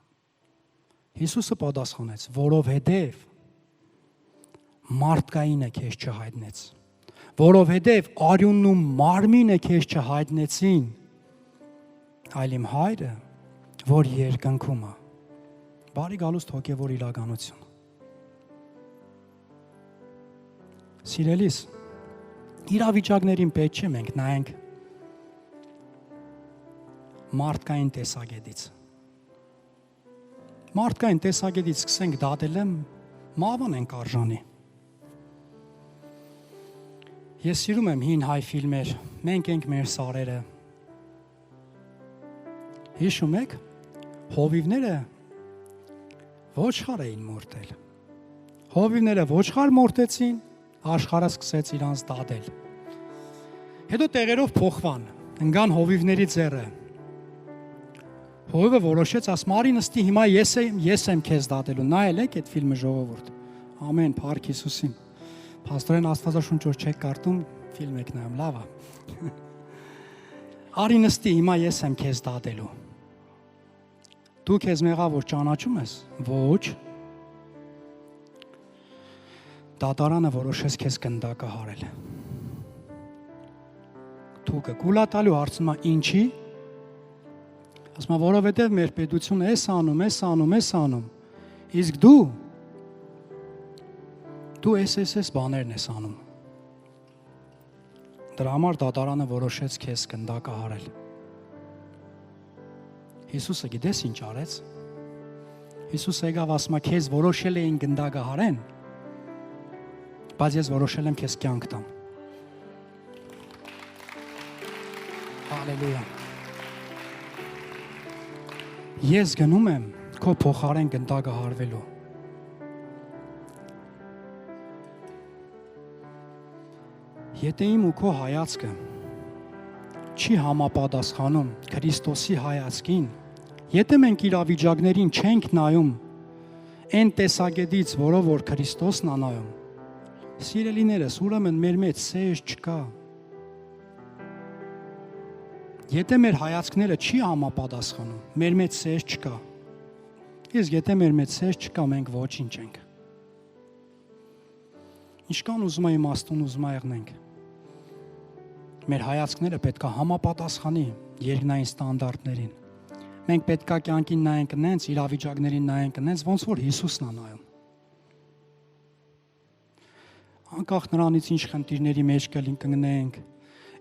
Հիսուսը պատասխանեց, որովհետև մարդկայինը քեզ չհայտնեց, որովհետև արյունն ու մարմինը քեզ չհայտնեցին, այլ իմ հայրը, որ երկնքում է։ Բարի գալուստ հոգևոր իրականություն։ Սիրելիս, իրավիճակներին պետք չէ մենք նայենք մարդկային տեսակետից։ Մարդկային տեսակետից սկսենք դատել, մավան ենք արժանի։ Ես սիրում եմ հին հայ ֆիլմեր, մենք ենք մեր սարերը։ Հիշում եք, հովիվները ոչխար էին մորտել։ Հովիվները ոչխար մորտեցին, աշխարհը սկսեց իրանց դատել։ Հետո տեղերով փոխվան, ընկան հովիվների ձեռը։ Հովիվը որոշեց, ասում արի նստի, հիմա ես եմ քեզ դատելու։ Նայել եք այդ ֆիլմը ժողովուրդ։ Ամեն, փառք Հիսուսին։ Փաստորեն Աստվածաշունչ որ չեք կարդում, ֆիլմ եք նայում, լավ է։ Արի նստի, հիմա ես եմ քեզ դատելու։ Դու քեզ մեղավոր ճանաչում ես։ Ոչ։ Դատարանը որոշեց քեզ գնդակը հարել։ Դու կգուլա տալու, հարցնում է ինչի։ Ասում է որովհետև մեր պետությունը էս անում։ Իսկ դու էս բաներն ես անում։ Դրա համար դատարանը որոշեց քեզ գնդակը հարել։ Հիսուսը գիտես ինչ արեց։ Հիսուսը եկավ ասում է քեզ որոշել էին գնդակը հարեն, բայց ես որոշել եմ քեզ կյանք տամ։ Հալելույա։ Ես գնում եմ քո փոխարեն գնդակը հարվելու։ Եթե իմ ու քո հայացքը չի համապատասխանում Քրիստոսի հայացքին, եթե մենք իրավիճակներին չենք նայում այն տեսակետից, որով որ Քրիստոսն է նայում, սիրելիներս, ուրեմն մեր մեջ սեր չկա։ Եթե մեր հայացքները չի համապատասխանում, մեր մեջ սեր չկա։ Իսկ եթե մեր մեջ սեր չկա, մենք ոչինչ ենք։ Ինչքան ուզում եմ իմաստուն ուզում եղնենք։ Մեր հայացքները պետք է համապատասխանի երկնային ստանդարտներին։ Մենք պետք է կյանքին նայենք նենց, իրավիճակներին նայենք նենց, ոնց որ Հիսուսն է նայում։ Անկախ նրանից ինչ խնդիրների մեջ կընկնենք,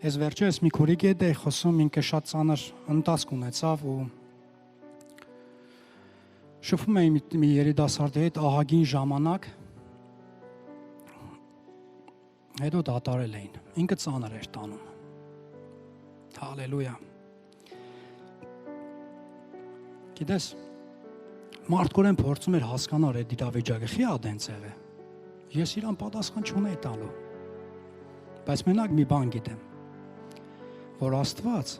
այս վերջերս մի քուրիկի հետ էի խոսում, ինքը շատ ծանր ընթացք ունեցավ ու շփվում էի մի երիտասարդի հետ ահագին ժամանակ, հետո դատարել էին, ինքը ծանր էր տանում։ Հալելույա։ Գիտես, մարդկորեն փորձում էր հասկանալ այդ իրավիճակը, խի ա դենց եղե։ Ես իրան պատասխան չունեի տալու։ Բայց մենակ մի բան գիտեմ, որ Աստված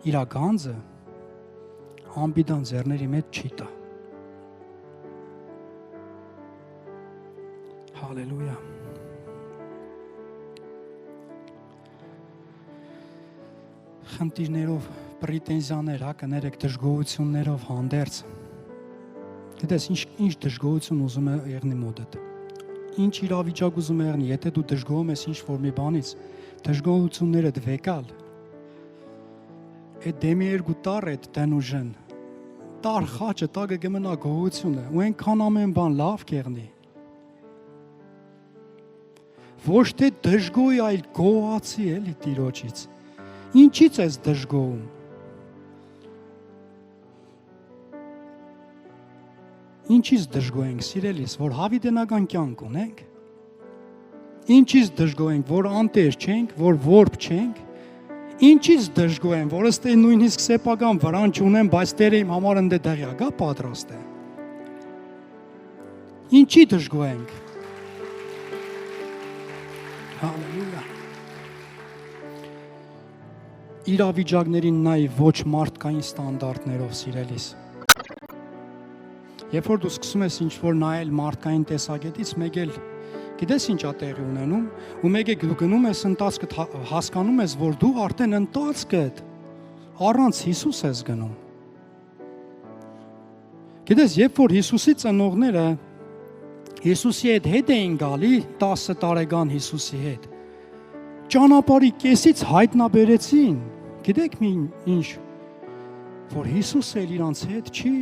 իր գանձը անբիդան ձեռների մեջ չի տա։ Հալելույա։ Խնդիրներով, պրետենզիաներ, կներեք դժգոհություններով հանդերձ։ Գիտես, ինչ դժգոհություն ուզում է եղնի մոտդ։ Ինչ իրավիճակ ուզում է եղնի, եթե դու դժգոհում ես ինչ-որ մի բանից, դժգոհությունները դվեկալ։ Այդ դեմի երկու տար այդ տնուժն, տար խաչը տագը գմնա գոհությունը, ու այնքան ամեն բան լավ կեղնի։ Ոչ թե դժգոհի, այլ գոհացի էլի Տիրոջից։ Ինչից ես դժգոհում։ Ինչից դժգոհ ենք, սիրելիս, որ հավիտենական կյանք ունենք։ Ինչից դժգոհ ենք, որ անտեր չենք, որ որբ չենք։ Ինչից դժգոհ եմ, որ ըստ նույնիսկ սեփական վրան չունեմ, բայց Տերը իմ համար ընդ դեղյակա պատրաստ է։ Ինչի դժգոհ ենք։ Հալելույա։ Իրավիճակներին նայ ոչ մարդկային ստանդարտներով, սիրելիս։ Երբ որ դու սկսում ես ինչ-որ նայել մարդկային տեսակետից, մեկ էլ գիտես ինչ է տեղի ունենում, ու մեկ է դու գնում ես ընթացքդ հասկանում ես, որ դու արդեն ընթացքդ առանց Հիսուս ես գնում։ Գիտես, երբ որ Հիսուսի ծնողները Հիսուսի հետ էին գալի, 10 տարեկան Հիսուսի հետ, ճանապարհի կեսից հայտնաբերեցին, գիտեք մի ինչ, որ Հիսուսը իրանց հետ չի։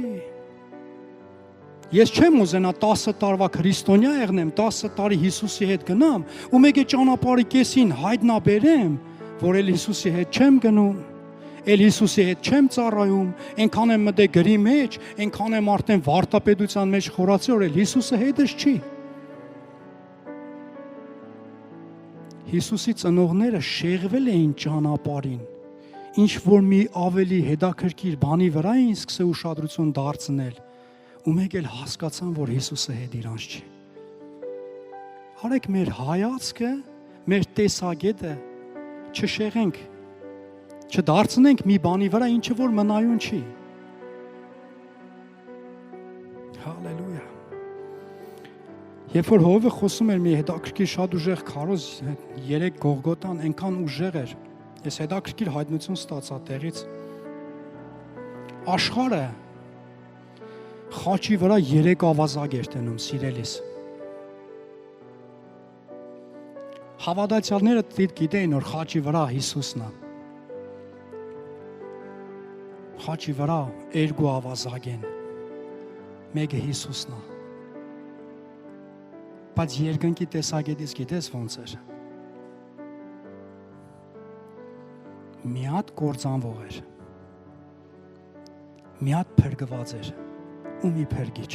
Ես չեմ ուզենա 10 տարվա քրիստոնյա եղնեմ, 10 տարի Հիսուսի հետ գնամ, ու մեկ է ճանապարհի կեսին հայտնաբերեմ, որ էլ Հիսուսի հետ չեմ գնում, էլ Հիսուսի հետ չեմ ծառայում, այնքան եմ մտե գրի մեջ, այնքան եմ արդեն վարտապետության մեջ խորացել, որ էլ Հիսուսը հետս չի։ Հիսուսի ծնողները շեղվել էին ճանապարհին, ինչ որ մի ավելի հետաքրքիր բանի վրա էին սկսել ուշադրություն դարձնել, ու մեկ էլ հասկացան, որ Հիսուսը հետ իրանց չի։ Արեք մեր հայացքը, մեր տեսակետը չշեղենք, չդարձնենք մի բանի վրա, ինչը որ մնայուն չի։ Հալելույա։ Երբ որ Հովը խոսում էր մի հետաքրքիր շատ ուժեղ քարոզ, 3 Գողգոթան այնքան ուժեղ էր, ես հետաքրքիր հայտնություն ստացա տեղից։ Աշխարհը խաչի վրա 3 ավազակ էր տենում, սիրելիս։ Հավատացյալները գիտեին, որ խաչի վրա Հիսուսն է։ Խաչի վրա 2 ավազակ են, մեկը Հիսուսն է։ Բայց երկնքի տեսակետից գիտես ոնց էր։ Մի հատ կործանվող էր, մի հատ փրկված էր ու մի փրկիչ։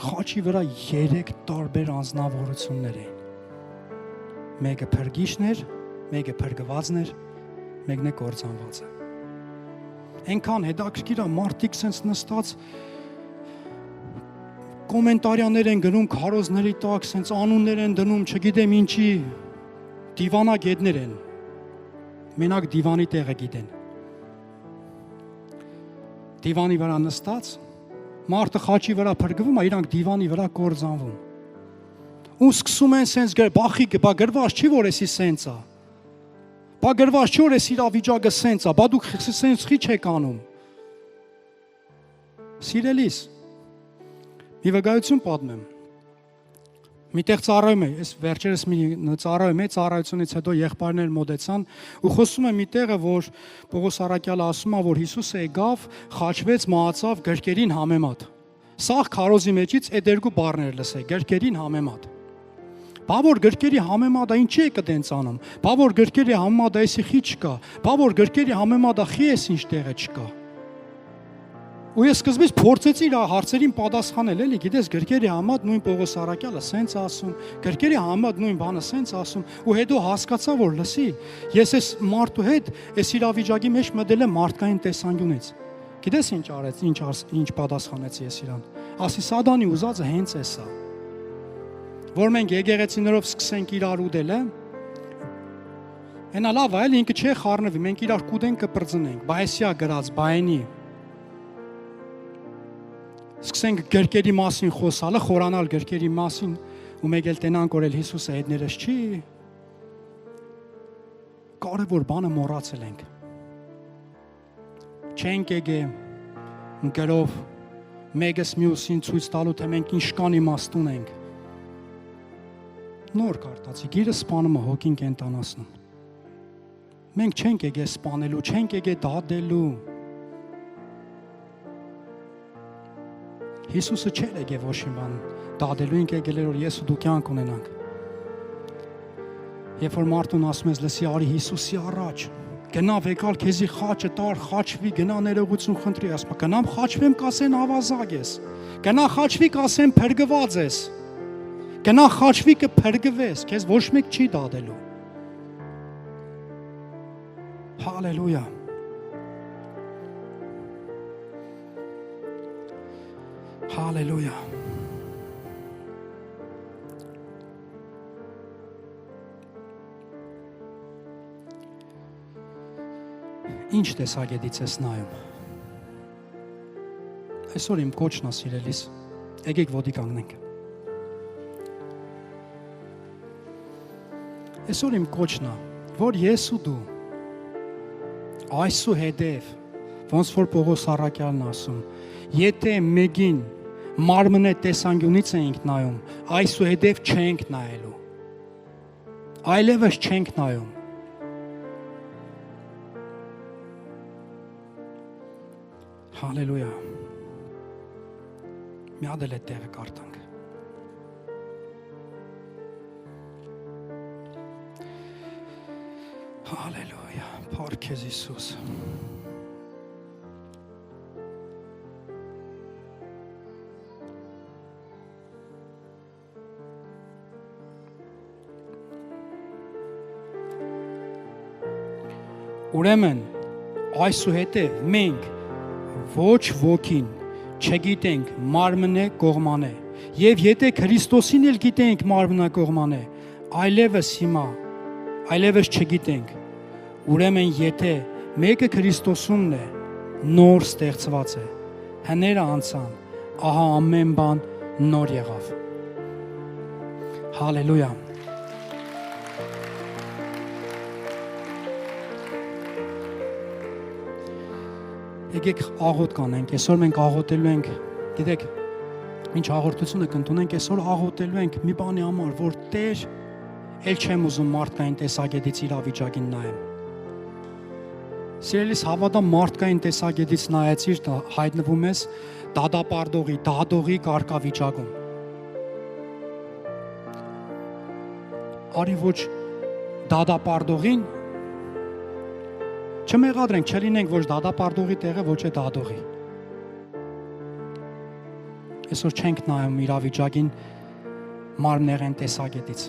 Խաչի վրա 3 տարբեր անձնավորություններ էին։ Մեկը փրկիչն էր, մեկը փրկվածն էր, մեկն է կործանվածը։ Այնքան հետաքրքիր է, մարդիկ սենց նստած կոմենտարիաներ են գնում, քարոզների տակ, սենց անուններ են դնում, չգիտեմ ինչի, դիվանագետներ են, մենակ դիվանի տեղը գիտեն։ Դիվանի վրա նստած, մարդը խաչի վրա փրկվում է, իրանք դիվանի վրա կործանվում։ Ու սկսում են սենց բախի, բա գրված չի, որ էսի սենց է։ Բա գրված չի, որ էս իրավիճակը սենց է, բա դուք սենց խի չեք անում։ Սիրելիս, մի վկայություն պատմեմ։ Միտեղ ծառայում է, այս վերջերս մի ծառայում է, ծառայությունից հետո եղբայրներ մոտեցան ու խոսում է միտեղը, որ Պողոս Արաքյալը ասում է, որ Հիսուսը եկավ, խաչվեց, մահացավ գրքերին համեմատ։ Սա քարոզի մեջից այդ երկու բառներ լսեք, գրքերին համեմատ։ Բա որ գրքերի համեմատ է ինչի է կդենց անում։ Բա որ գրքերի համեմատ էսի խի չկա։ Բա որ գրքերի համեմատ խի էս ինչ տեղը չկա։ Ու ես սկզբից փորձեցի իր հարցերին պատասխանել, էլի, գիտես, գրքերի համեմատ նույն Պողոս Արաքյալը սենց ասում, գրքերի համեմատ նույն բանը սենց ասում, ու հետո հասկացա, որ լսի, ես այս մարդու հետ այս իրավիճակի մեջ մտել եմ մարդկային տեսանկյունից։ Գիտես ինչ արեց, ինչ պատասխանեցի ես իրան։ Ասի Սատանի ուզածը հենց էս է։ Որ մենք եկեղեցիներով սկսենք իրար ուտել, հենա լավ է, էլի ինքը չէ խառնվի, մենք իրար կուտենք կպրծնենք, բա էսիա գրած, բայնի։ Սկսենք գրքերի մասին խոսալը, խորանալ գրքերի մասին, ու մեկ էլ տենանք որ էլ Հիսուսը հետներս չի, կարևոր բանը մոռացել ենք։ Չենք եկե գրով մեկս մյուսին ցույց տալու, թե մենք ինչքան իմաստուն ենք։ Նոր կարտացի, գիրը սպանում է, հոգին կենտանացնում։ Մենք չենք եկե սպանելու, չենք եկե դատելու։ Հիսուսը չէր եկե ոչ մի բան դատելու, ինքը եկել էր որ ես ու դու կյանք ունենանք։ Երբ որ մարդուն ասում ես լսի արի Հիսուսի առաջ, գնա վեկալ քեզի խաչը տար, խաչվի, գնա ներողություն խնդրի, ասում գնամ խաչվեմ, կասեն ավազակ ես։ Գնա խաչվի, կասեն փրկված ես։ Գնա խաչվի կփրկվես, քեզ ոչ մեկ չի դատելու։ Հալելույա։ Հալելույա։ Ինչ տեսակետից ես նայում։ Այսօր իմ կոչն է սիրելիս, եկեք ոտի կանգնենք։ Այսօր իմ կոչն է, որ ես ու դու այսուհետև, ոնց որ Պողոս Արաքյալն ասում, եթե մեկին մարմնե տեսանկյունից ենք նայում, այսուհետև չենք նայելու։ Այլևս չենք նայում։ Հալելույա։ Մի հատ էլ է տեղը կարդանք։ Հալելույա, փառք քեզ Հիսուս։ Ուրեմն այսուհետև մենք ոչ ոգին չգիտենք մարմնե կողմանե, եւ եթե Քրիստոսին էլ գիտենք մարմնա կողմանե, այլևս հիմա, այլևս չգիտենք, ուրեմն եթե մեկը Քրիստոսումն է, նոր ստեղծված է, հները անցան, ահա ամեն բան նոր եղավ։ Հալելույա։ Եկեք աղոտ կանենք, այսօր մենք աղոտելու ենք, գիտեք, ինչ աղորդությունը կընդունենք, այսօր աղոտելու ենք մի բանի համար, որ Տեր, էլ չեմ ուզում մարդկային տեսակետից իրավիճակին նայեմ։ Սիրելիս, հավատամ մարդկային տեսակետից նայեցիր, հայտնվում ես դատապարտողի, դատողի կարգավիճակում։ Արի ոչ դատապարտողին չմեղադրենք, չլինենք ոչ դատապարտողի տեղը, ոչ է դատողի։ Այսօր չենք նայում իրավիճակին մարմնեղեն տեսակետից։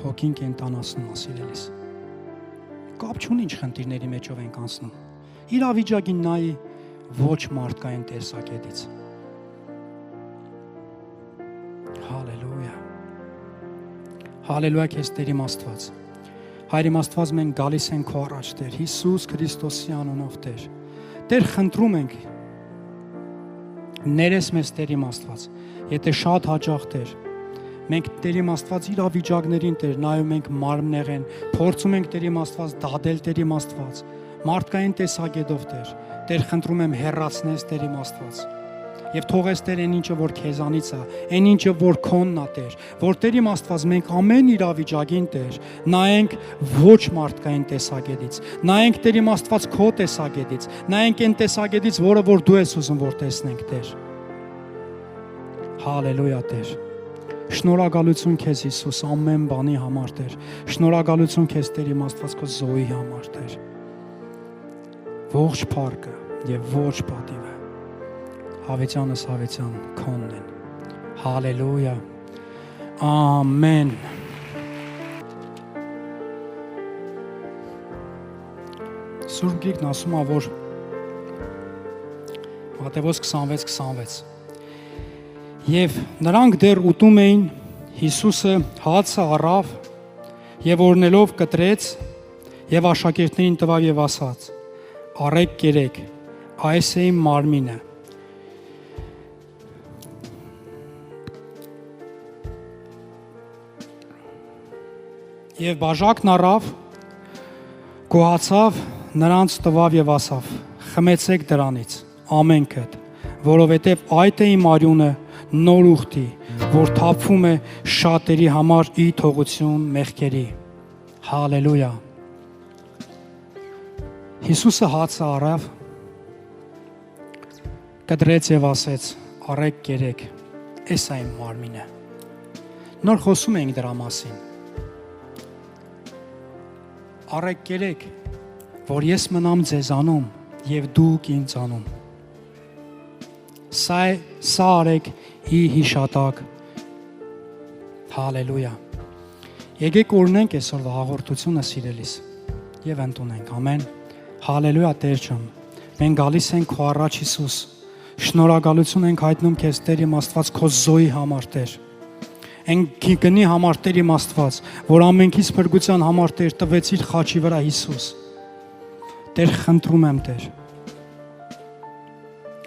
Հոգին կենտանացնում է, սիրելիս։ Կապ չունի ինչ խնդիրների մեջով ենք անցնում։ Իրավիճակին նայի ոչ մարդկային տեսակետից։ Հալելույա։ Հալելույա քեզ Տեր իմ Աստված։ Հայր իմ Աստված, մենք գալիս ենք քո առաջ, Տեր, Հիսուս Քրիստոսի անունով, Տեր։ Տեր, խնդրում ենք, ներես մեզ, Տեր իմ Աստված, եթե շատ հաճախ, Տեր, մենք Տեր իմ Աստված իրավիճակներին, Տեր, նայում ենք մարմնեղեն, փորձում ենք Տեր իմ Աստված դատել, Տեր իմ Աստված, մարդկային տեսակետով, Տեր, Տեր, խնդրում եմ հեռացնես, Տեր իմ Աստված, Եվ թողես Տեր այն ինչը որ քեզանից է, այն ինչը որ քոնն է Տեր, որ Տեր իմ Աստված մենք ամեն իրավիճակին Տեր, նայենք ոչ մարդկային տեսակետից, նայենք Տեր իմ Աստված քո տեսակետից, նայենք այն տեսակետից, որը որ դու ես ուզում որ տեսնենք Տեր։ Հալելույա Տեր։ Շնորհակալություն քեզ Հիսուս ամեն բանի համար Տեր։ Շնորհակալություն քեզ Տեր իմ Աստված քո զոհի համար Տեր։ Ողջ փառքը եւ ողջ պատիվը Հավիտյանս Հավիտյան քոնն են։ Հալելույա։ Ամեն։ Սուրբ Գիրքն ասում է, որ Մատթեոս 26:26 Եվ նրանք դեռ ուտում էին, Հիսուսը հացը առավ եւ օրնելով կտրեց եւ աշակերտներին տվավ եւ ասաց. Առեք կերեք, այս է իմ մարմինը։ Եվ բաժակն առավ, գոհացավ, նրանց տվավ եւ ասավ. Խմեցեք դրանից, ամենքդ, որովհետեւ այդ է իմ արյունը նոր ուխտի, որ թափվում է շատերի համար ի թողություն մեղքերի։ Հալելույա։ Հիսուսը հացը առավ, կտրեց եւ ասեց. Առեք կերեք, այս է իմ մարմինը։ Նոր խոսում ենք դրա մասին։ Առեք կերեք, որ ես մնամ ձեզանում եւ դուք ինձանում։ Սա արեք ի հիշատակ։ Հալելույա։ Եկեք օրհնենք այսօրվա հաղորդությունը սիրելիս եւ ընդունենք։ Ամեն։ Հալելույա Տեր ջան։ Մենք գալիս ենք քո առաջ Հիսուս։ Շնորհակալություն ենք հայտնում քեզ Տեր իմ Աստված քո զոհի համար Տեր։ Այն գնի համար Տեր իմ Աստված, որ ամենքից փրկության համար Տեր տվեցիր խաչի վրա Հիսուս։ Տեր խնդրում եմ Տեր,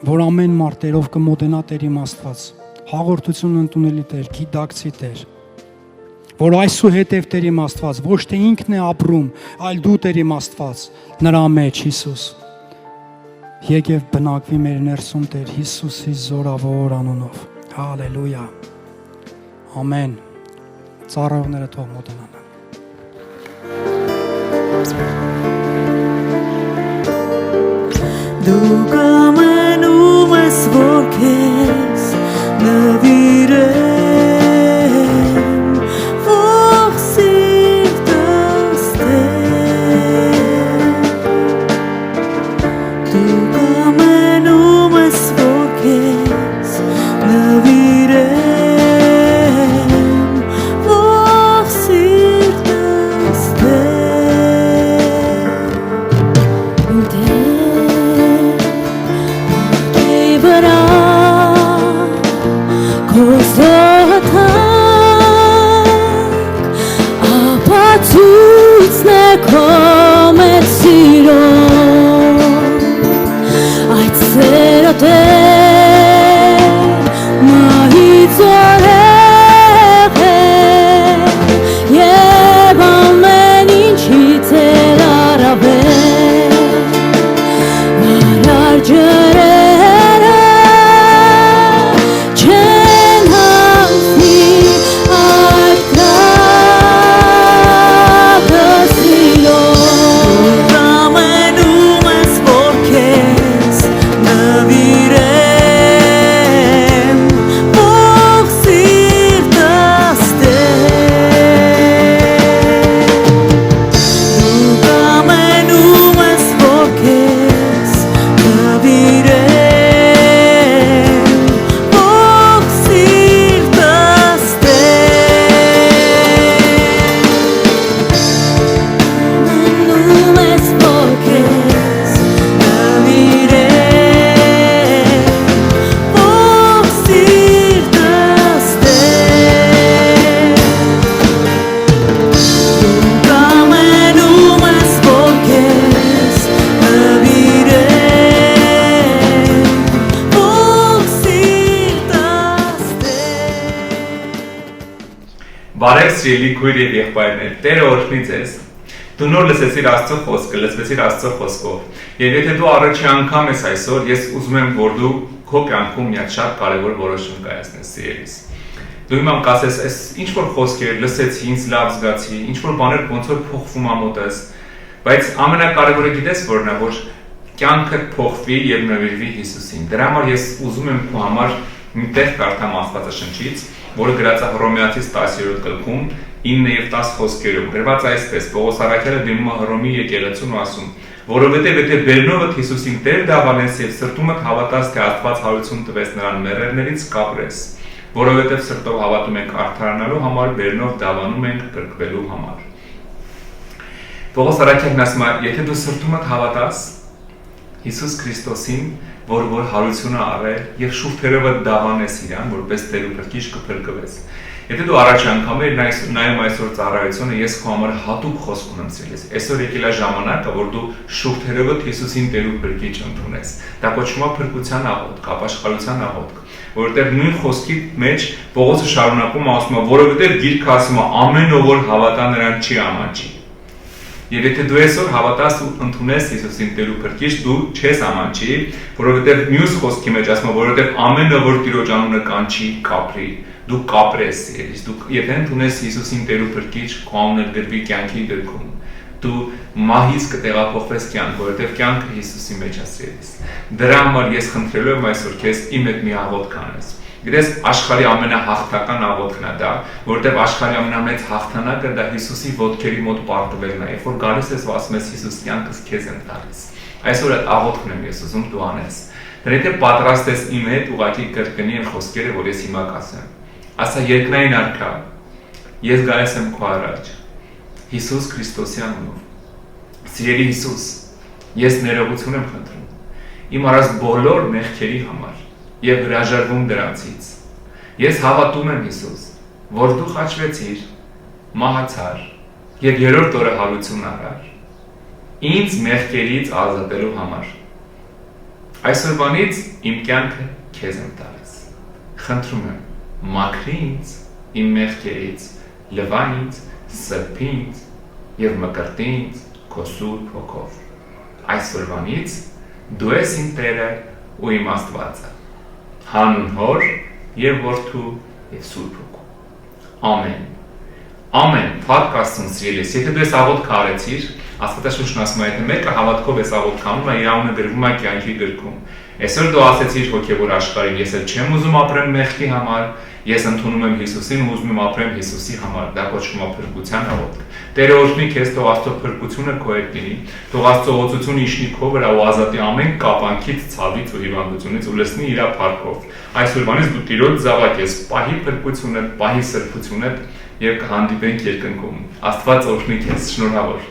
որ ամեն մարդերով կմոտենա Տեր իմ Աստված, հաղորդություն ընդունելի Տեր, գիտակցի Տեր, որ այսուհետև Տեր իմ Աստված, ոչ թե ինքն է ապրում, այլ դու Տեր իմ Աստված, նրա մեջ Հիսուս։ Եկև բնակվի մեր ներսում Տեր Հիսուսի զորավոր անունով։ Հալելույա։ Ամեն։ Ծառայողները թող մոտենան։ Դու կամենում ես, որ քեզ նվիրեմ, ող սիրտս Տեր։ Դու կամենում ես, որ քեզ նվիրեմ, ող սիրտս Տեր։ Բարև սիրելի քույր եւ եղբայրներ, Տերը օրհնի ձեզ։ Դու նոր լսեցիր Աստծո խոսքը, լսվեցիր Աստծո խոսքով։ Եվ եթե դու առաջի անգամ ես այսօր, ես ուզում եմ, որ դու քո կյանքում մի հատ շատ կարևոր որոշում կայացնես սիրելիս։ Դու հիմա կասես, այս ինչ որ խոսքեր լսեցի, ինձ լավ զգացի, ինչ որ բաներ ոնց որ փոխվում ա մոտս, բայց ամենակարևորը գիտես որն է, որ կյանքդ փոխվի եւ նվիրվի Հիսուսին։ Դրա համար ես ուզում եմ քո համար մի տեղ կարդամ Աստվածաշնչից, որը գրած է Հռոմեացիս 10-րդ գլխում 9 եւ 10 խոսքերով։ Գրված է այսպես. Պողոս առաքյալը դիմում է Հռոմի եկեղեցուն ու ասում. որովհետև բերնովդ Հիսուսին Տեր դավանես եւ սրտումդ հավատաս, թե Աստված հարություն տվեց նրան մեռելներից կապրես, որովհետև սրտով հավատում ենք արդարանալու համար, բերնով դավանում ենք կրկվելու համար։ Պողոս առաքյալն ասում է, եթե դու սրտումդ հավատաս Հիսուս Քրիստոսին, որ հարություն է արել եւ շուրթերովդ դավանես իրան, որպես Տեր ու Փրկիչ կփրկվես։ Եթե դու առաջ անգամ ես նայում այսօր ծառայությունը, ես քո համար հատուկ խոսք ունեմ ցելես։ Այսօր եկել է ժամանակը, որ դու շուրթերովդ Հիսուսին Տեր ու Փրկիչ ընդունես։ Դա կոչվում է փրկության աղոթք, ապաշխարության աղոթք, որովհետև նույն խոսքի մեջ Պողոսը շարունակում ասում է, որովհետև Գիրքը ասում է, ամեն ով որ հավատա նրան չի ամանչի։ Եվ եթե դու այսօր հավատաս ու ընդունես Հիսուսին Տեր ու Փրկիչ, դու չես ամանչի, որովհետև մյուս խոսքի մեջ ասում է, որովհետև ամեն ով որ Տիրոջ անունը կանչի, կապրի, դու կապրես, դու եթե ընդունես Հիսուսին Տեր ու Փրկիչ, քո անունը գրվի կյանքի գրքում, դու մահից կտեղափոխվես կյանք, որովհետև կյանքը Հիսուսի մեջ է սիրելիս։ Դրա համար ես խնդրելու եմ այսօր քեզ իմ հետ մի աղոթք անես։ Գիտես, աշխարհի ամենահաղթական աղոթքն է դա, որովհետև աշխարհի ամենամեծ հաղթանակը դա Հիսուսի ոտքերի մոտ պարտվելն է, երբ որ գալիս ես ու ասում ես Հիսուս, կյանքս քեզ եմ տալիս։ Այսօր այդ աղոթքն եմ ես ուզում դու անես։ Դեռ եթե պատրաստ ես իմ հետ ուղղակի կրկնի այն խոսքերը, որ ես հիմա կասեմ։ Ասա երկնային արքա, ես գալիս եմ քո առաջ։ Հիսուս Քրիստոսի անունով։ Սիրելի Հիսուս, ես ներողություն եմ խնդրում իմ արած բոլոր մեղքերի համար եւ հրաժարվում դրանցից։ Ես հավատում եմ Հիսուս, որ դու խաչվեցիր, մահացար եւ երրորդ օրը հարություն առար ինձ մեղքերից ազատելու համար։ Այսօրվանից իմ կյանքը քեզ եմ տալիս։ Խնդրում եմ, մաքրի ինձ իմ մեղքերից, լվա ինձ, սրբի ինձ եւ մկրտի ինձ քո սուրբ հոգով։ Այսօրվանից դու ես իմ Տերը ու իմ Աստվածը։ Հանուն Հոր եւ Որդու եւ Սուրբ Հոգու։ Ամեն։ Ամեն։ Փառք Աստծուն սիրելիս։ Եթե դու ես աղոթք արեցիր, Աստվածաշունչն ասում է, եթե մեկը հավատքով ես աղոթք անում, իր անունը գրվում է կյանքի գրքում։ Այսօր դու ասեցիր հոգեվոր աշխարհին, ես էլ չեմ ուզում ապրեմ մեղքի համար, ես ընդունում եմ Հիսուսին ու ուզում եմ ապրեմ Հիսուսի համար։ Դա կոչվում է փրկության աղոթք։ Տերը օրհնի քեզ, թող Աստծո փրկությունը քո հետ լինի, թող Աստծո օծությունը իջնի քո վրա ու ազատի ամեն կապանքից, ցավից ու հիվանդությունից ու լցնի իր փառքով։ Այսօրվանից դու Տիրոջ զավակ ես, պահի փրկությունը, պահի սրբությունը եւ կհանդիպենք երկնքում։ Աստված օրհնի քեզ, շնորհավոր։